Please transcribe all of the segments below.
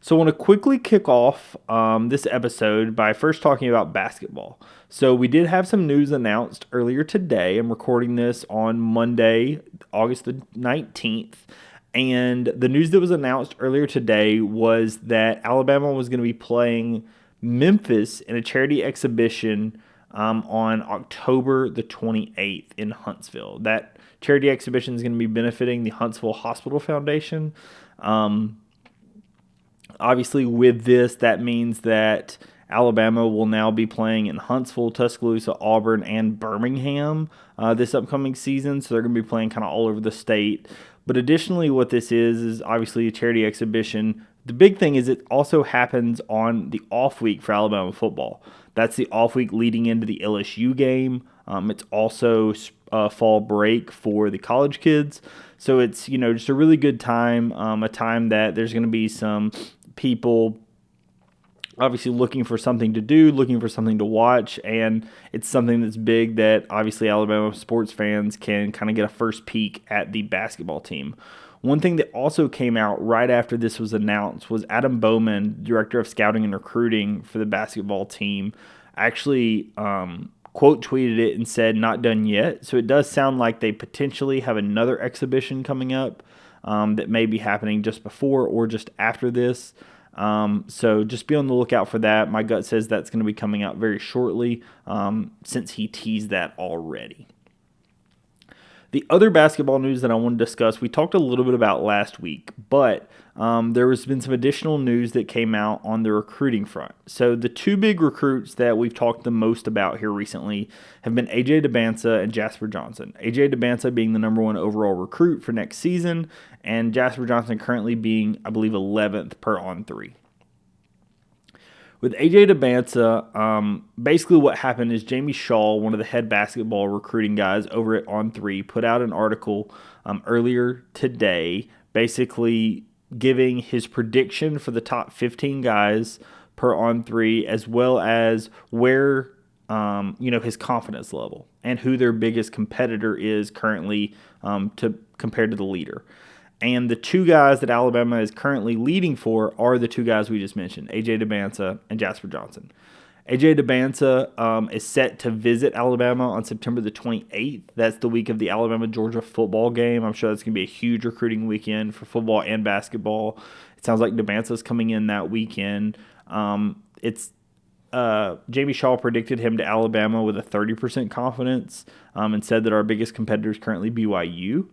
So I want to quickly kick off this episode by first talking about basketball. So we did have some news announced earlier today. I'm recording this on Monday, August the 19th. And the news that was announced earlier today was that Alabama was going to be playing Memphis in a charity exhibition on October the 28th in Huntsville. That charity exhibition is going to be benefiting the Huntsville Hospital Foundation. Obviously, with this, that means that Alabama will now be playing in Huntsville, Tuscaloosa, Auburn, and Birmingham this upcoming season. So they're going to be playing kind of all over the state. But additionally, what this is obviously a charity exhibition. The big thing is it also happens on the off week for Alabama football. That's the off week leading into the LSU game. It's also fall break for the college kids. So it's, just a really good time, a time that there's going to be some people obviously looking for something to do, looking for something to watch, and it's something that's big that obviously Alabama sports fans can kind of get a first peek at the basketball team. One thing that also came out right after this was announced was Adam Bowman, director of scouting and recruiting for the basketball team, actually quote tweeted it and said, "Not done yet." So it does sound like they potentially have another exhibition coming up that may be happening just before or just after this. So just be on the lookout for that. My gut says that's going to be coming out very shortly since he teased that already. The other basketball news that I want to discuss, we talked a little bit about last week, but there has been some additional news that came out on the recruiting front. So the two big recruits that we've talked the most about here recently have been A.J. Dybantsa and Jasper Johnson. A.J. Dybantsa being the number one overall recruit for next season, and Jasper Johnson currently being, I believe, 11th per On3. With A.J. Dybantsa, basically what happened is Jamie Shaw, one of the head basketball recruiting guys over at On3, put out an article earlier today basically giving his prediction for the top 15 guys per On3 as well as where his confidence level and who their biggest competitor is currently compared to the leader. And the two guys that Alabama is currently leading for are the two guys we just mentioned, A.J. Dybantsa and Jasper Johnson. A.J. Dybantsa is set to visit Alabama on September the 28th. That's the week of the Alabama-Georgia football game. I'm sure that's going to be a huge recruiting weekend for football and basketball. It sounds like Dybantsa is coming in that weekend. Jamie Shaw predicted him to Alabama with a 30% confidence and said that our biggest competitor is currently BYU.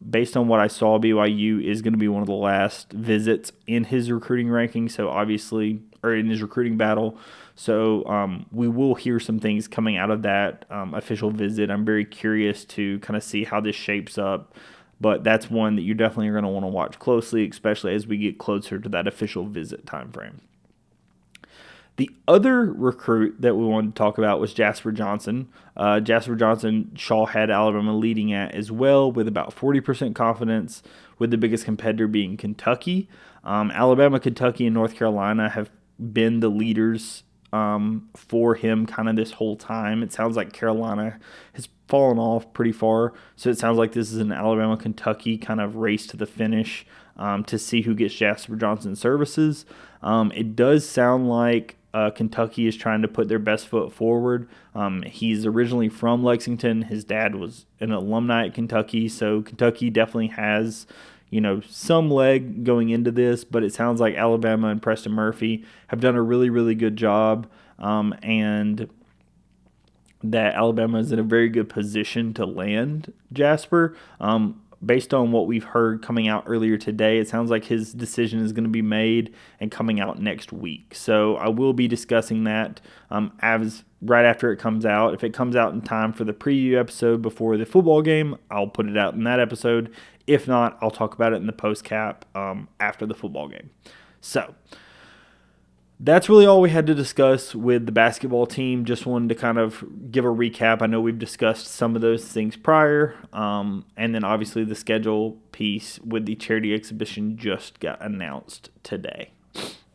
Based on what I saw, BYU is going to be one of the last visits in his recruiting ranking. So obviously, or in his recruiting battle. So we will hear some things coming out of that official visit. I'm very curious to kind of see how this shapes up. But that's one that you definitely are going to want to watch closely, especially as we get closer to that official visit time frame. The other recruit that we wanted to talk about was Jasper Johnson. Jasper Johnson, Shaw had Alabama leading at as well with about 40% confidence, with the biggest competitor being Kentucky. Alabama, Kentucky, and North Carolina have been the leaders for him kind of this whole time. It sounds like Carolina has fallen off pretty far, so it sounds like this is an Alabama-Kentucky kind of race to the finish to see who gets Jasper Johnson's services. It does sound like Kentucky is trying to put their best foot forward. He's originally from Lexington. His dad was an alumni at Kentucky, so Kentucky definitely has, some leg going into this, but it sounds like Alabama and Preston Murphy have done a really, really good job, and that Alabama is in a very good position to land Jasper. Based on what we've heard coming out earlier today, it sounds like his decision is going to be made and coming out next week. So I will be discussing that right after it comes out. If it comes out in time for the preview episode before the football game, I'll put it out in that episode. If not, I'll talk about it in the post-cap after the football game. So that's really all we had to discuss with the basketball team. Just wanted to kind of give a recap. I know we've discussed some of those things prior. And then obviously the schedule piece with the charity exhibition just got announced today.